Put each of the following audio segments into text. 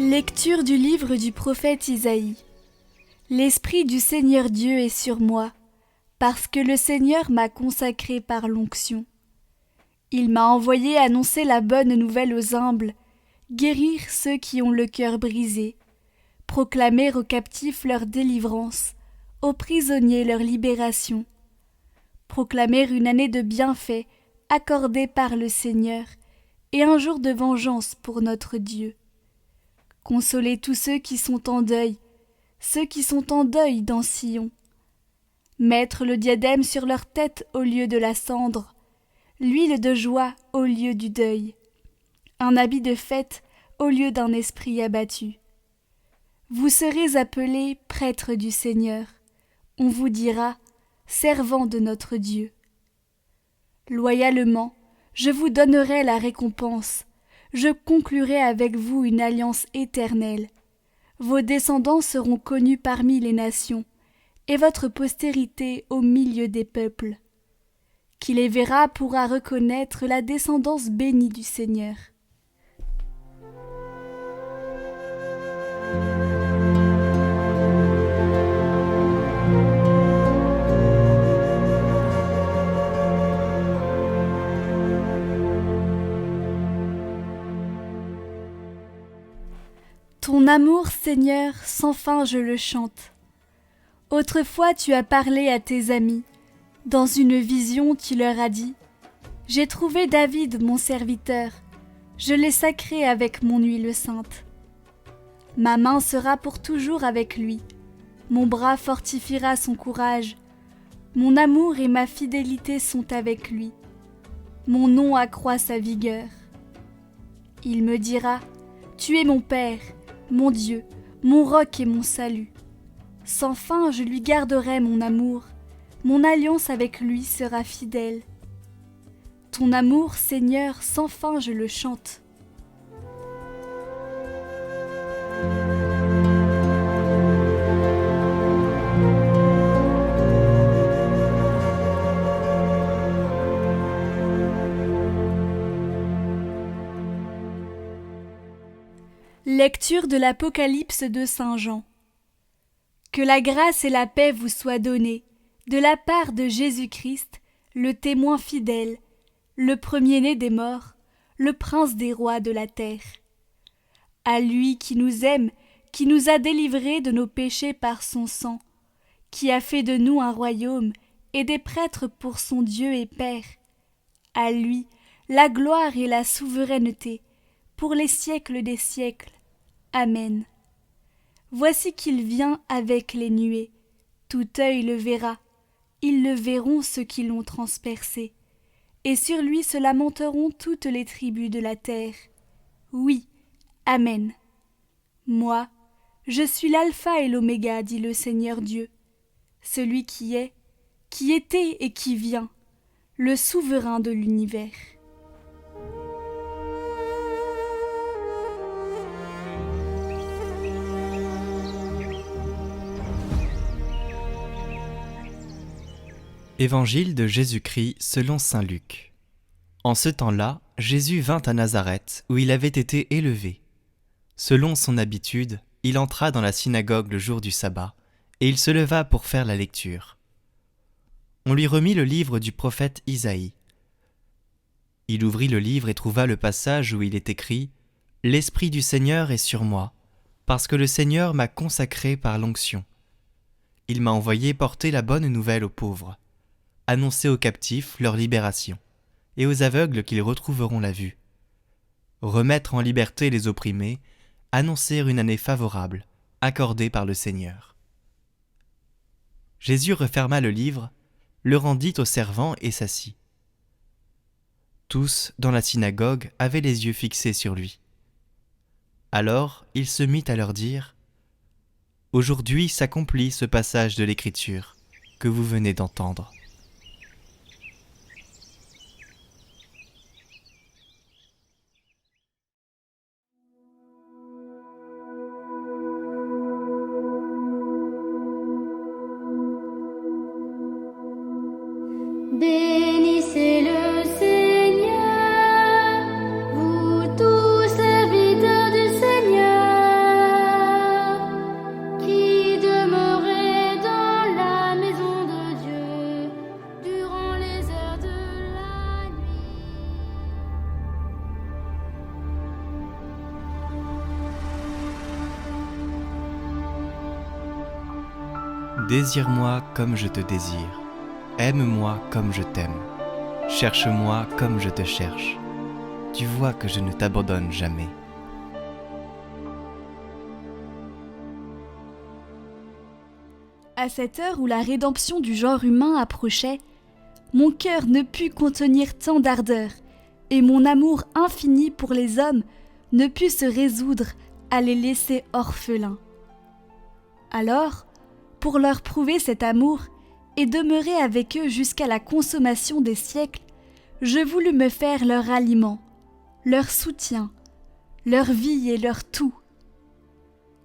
Lecture du livre du prophète Isaïe. L'Esprit du Seigneur Dieu est sur moi, parce que le Seigneur m'a consacré par l'onction. Il m'a envoyé annoncer la bonne nouvelle aux humbles, guérir ceux qui ont le cœur brisé, proclamer aux captifs leur délivrance, aux prisonniers leur libération, proclamer une année de bienfaits accordée par le Seigneur et un jour de vengeance pour notre Dieu. Consoler tous ceux qui sont en deuil dans Sion. Mettre le diadème sur leur tête au lieu de la cendre, l'huile de joie au lieu du deuil, un habit de fête au lieu d'un esprit abattu. Vous serez appelés prêtres du Seigneur, on vous dira servants de notre Dieu. Loyalement, je vous donnerai la récompense, je conclurai avec vous une alliance éternelle. Vos descendants seront connus parmi les nations, et votre postérité au milieu des peuples. Qui les verra pourra reconnaître la descendance bénie du Seigneur. Ton amour, Seigneur, sans fin je le chante. Autrefois tu as parlé à tes amis. Dans une vision tu leur as dit « J'ai trouvé David, mon serviteur. Je l'ai sacré avec mon huile sainte. Ma main sera pour toujours avec lui. Mon bras fortifiera son courage. Mon amour et ma fidélité sont avec lui. Mon nom accroît sa vigueur. Il me dira « Tu es mon Père, mon Dieu, mon roc et mon salut. Sans fin je lui garderai mon amour, mon alliance avec lui sera fidèle. Ton amour, Seigneur, sans fin je le chante. » Lecture de l'Apocalypse de Saint Jean. Que la grâce et la paix vous soient données, de la part de Jésus-Christ, le témoin fidèle, le premier-né des morts, le prince des rois de la terre. À lui qui nous aime, qui nous a délivrés de nos péchés par son sang, qui a fait de nous un royaume et des prêtres pour son Dieu et Père. À lui la gloire et la souveraineté, pour les siècles des siècles. Amen. Voici qu'il vient avec les nuées. Tout œil le verra. Ils le verront ceux qui l'ont transpercé. Et sur lui se lamenteront toutes les tribus de la terre. Oui, Amen. Moi, je suis l'alpha et l'oméga, dit le Seigneur Dieu, celui qui est, qui était et qui vient, le souverain de l'univers. Évangile de Jésus-Christ selon saint Luc. En ce temps-là, Jésus vint à Nazareth, où il avait été élevé. Selon son habitude, il entra dans la synagogue le jour du sabbat, et il se leva pour faire la lecture. On lui remit le livre du prophète Isaïe. Il ouvrit le livre et trouva le passage où il est écrit « L'Esprit du Seigneur est sur moi, parce que le Seigneur m'a consacré par l'onction. Il m'a envoyé porter la bonne nouvelle aux pauvres, annoncer aux captifs leur libération, et aux aveugles qu'ils retrouveront la vue. Remettre en liberté les opprimés, annoncer une année favorable, accordée par le Seigneur. » Jésus referma le livre, le rendit aux servants et s'assit. Tous, dans la synagogue, avaient les yeux fixés sur lui. Alors il se mit à leur dire « Aujourd'hui s'accomplit ce passage de l'Écriture que vous venez d'entendre. » Bénissez le Seigneur, vous tous serviteurs du Seigneur. Désire-moi comme je te désire, aime-moi comme je t'aime, cherche-moi comme je te cherche. Tu vois que je ne t'abandonne jamais. À cette heure où la rédemption du genre humain approchait, mon cœur ne put contenir tant d'ardeur, et mon amour infini pour les hommes ne put se résoudre à les laisser orphelins. Alors, pour leur prouver cet amour et demeurer avec eux jusqu'à la consommation des siècles, je voulus me faire leur aliment, leur soutien, leur vie et leur tout.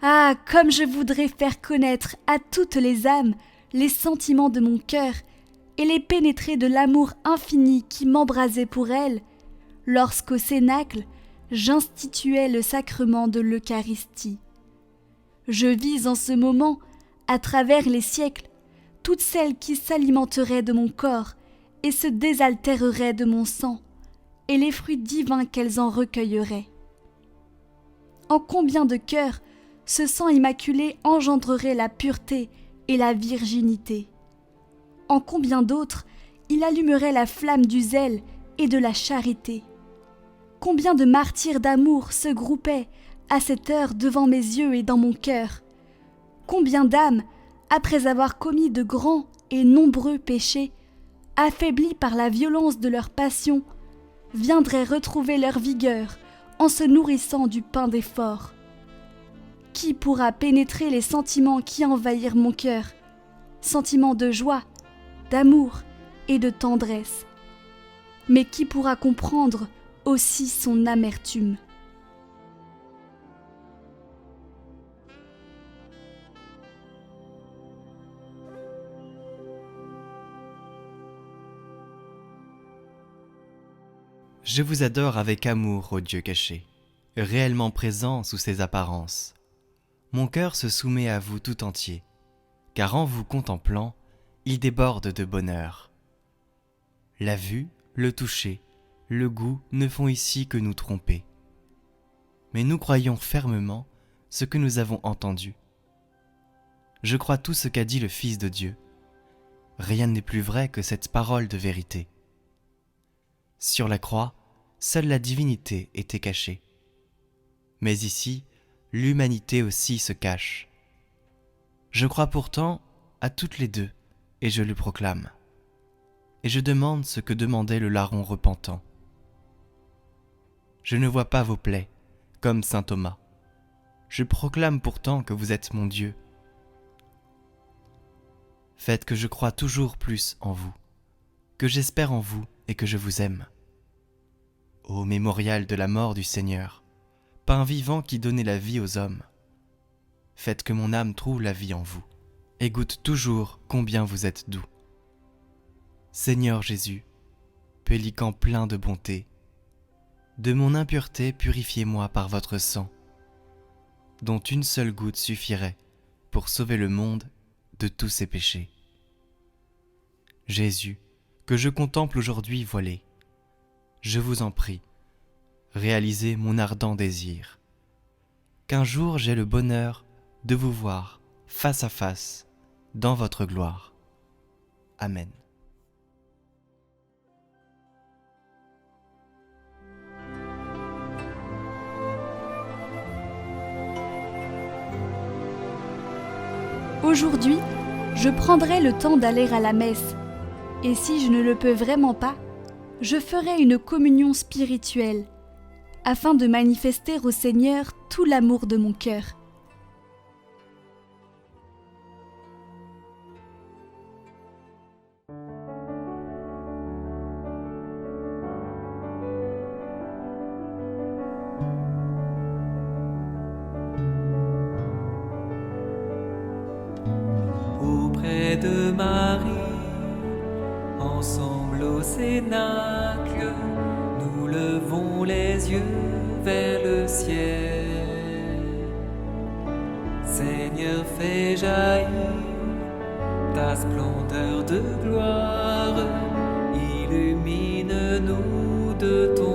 Ah, comme je voudrais faire connaître à toutes les âmes les sentiments de mon cœur et les pénétrer de l'amour infini qui m'embrasait pour elles, lorsqu'au cénacle j'instituais le sacrement de l'Eucharistie. Je vis en ce moment, à travers les siècles, toutes celles qui s'alimenteraient de mon corps et se désaltéreraient de mon sang, et les fruits divins qu'elles en recueilleraient. En combien de cœurs ce sang immaculé engendrerait la pureté et la virginité? En combien d'autres il allumerait la flamme du zèle et de la charité? Combien de martyrs d'amour se groupaient à cette heure devant mes yeux et dans mon cœur? Combien d'âmes, après avoir commis de grands et nombreux péchés, affaiblies par la violence de leur passion, viendraient retrouver leur vigueur en se nourrissant du pain des forts? Qui pourra pénétrer les sentiments qui envahirent mon cœur, sentiments de joie, d'amour et de tendresse? Mais qui pourra comprendre aussi son amertume? Je vous adore avec amour, ô Dieu caché, réellement présent sous ses apparences. Mon cœur se soumet à vous tout entier, car en vous contemplant, il déborde de bonheur. La vue, le toucher, le goût ne font ici que nous tromper. Mais nous croyons fermement ce que nous avons entendu. Je crois tout ce qu'a dit le Fils de Dieu. Rien n'est plus vrai que cette parole de vérité. Sur la croix, seule la divinité était cachée. Mais ici, l'humanité aussi se cache. Je crois pourtant à toutes les deux, et je le proclame. Et je demande ce que demandait le larron repentant. Je ne vois pas vos plaies, comme saint Thomas. Je proclame pourtant que vous êtes mon Dieu. Faites que je croie toujours plus en vous, que j'espère en vous et que je vous aime. Ô mémorial de la mort du Seigneur, pain vivant qui donnait la vie aux hommes, faites que mon âme trouve la vie en vous, et goûte toujours combien vous êtes doux. Seigneur Jésus, pélican plein de bonté, de mon impureté purifiez-moi par votre sang, dont une seule goutte suffirait pour sauver le monde de tous ses péchés. Jésus, que je contemple aujourd'hui voilé, je vous en prie, réalisez mon ardent désir, qu'un jour j'ai le bonheur de vous voir face à face dans votre gloire. Amen. Aujourd'hui, je prendrai le temps d'aller à la messe, et si je ne le peux vraiment pas, je ferai une communion spirituelle, afin de manifester au Seigneur tout l'amour de mon cœur. Auprès de Marie, ensemble au cénacle, nous levons les yeux vers le ciel. Seigneur, fais jaillir ta splendeur de gloire, illumine-nous de ton